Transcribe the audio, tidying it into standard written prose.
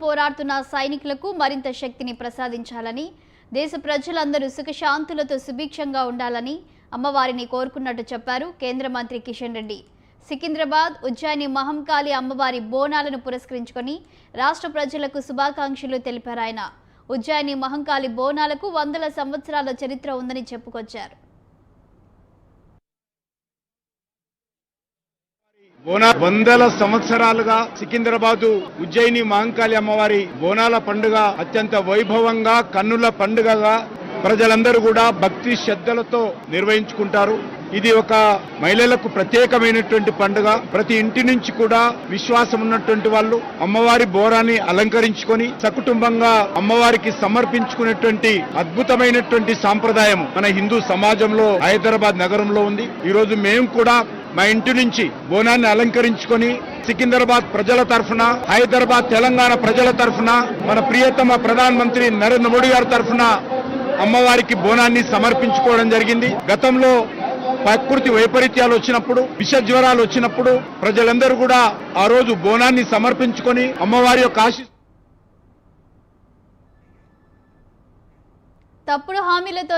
పోరాడుతున్న సైనికులకు మరింత శక్తిని ప్రసాదించాలని దేశ ప్రజలందరూ సుఖశాంతులతో సుభిక్షంగా ఉండాలని అమ్మవారిని కోరుకున్నట్టు చెప్పారు కేంద్ర మంత్రి కిషన్ రెడ్డి. సికింద్రాబాద్ ఉజ్జయిని మహంకాళి అమ్మవారి బోనాలను పురస్కరించుకొని రాష్ట్ర ప్రజలకు శుభాకాంక్షలు తెలిపారు ఆయన. ఉజ్జయిని మహంకాళి బోనాలకు వందల సంవత్సరాల చరిత్ర ఉందని చెప్పుకొచ్చారు. వందల సంవత్సరాలుగా సికింద్రాబాదు ఉజ్జయిని మహంకాళి అమ్మవారి బోనాల పండుగ అత్యంత వైభవంగా కన్నుల పండుగగా ప్రజలందరూ కూడా భక్తి శ్రద్ధలతో నిర్వహించుకుంటారు. ఇది ఒక మహిళలకు ప్రత్యేకమైనటువంటి పండుగ. ప్రతి ఇంటి నుంచి కూడా విశ్వాసం ఉన్నటువంటి వాళ్ళు అమ్మవారి బోరాన్ని అలంకరించుకొని సకుటుంబంగా అమ్మవారికి సమర్పించుకునేటువంటి అద్భుతమైనటువంటి సాంప్రదాయం మన హిందూ సమాజంలో హైదరాబాద్ నగరంలో ఉంది. ఈ రోజు మేము కూడా మా ఇంటి నుంచి బోనాన్ని అలంకరించుకొని సికింద్రాబాద్ ప్రజల తరఫున, హైదరాబాద్ తెలంగాణ ప్రజల తరఫున, మన ప్రియతమ ప్రధానమంత్రి నరేంద్ర మోడీ గారి తరఫున అమ్మవారికి బోనాన్ని సమర్పించుకోవడం జరిగింది. గతంలో ప్రకృతి వైపరీత్యాలు వచ్చినప్పుడు, విష జ్వరాలు వచ్చినప్పుడు ప్రజలందరూ కూడా ఆ రోజు బోనాన్ని సమర్పించుకొని అమ్మవారి యొక్క తప్పుడు హామీలతో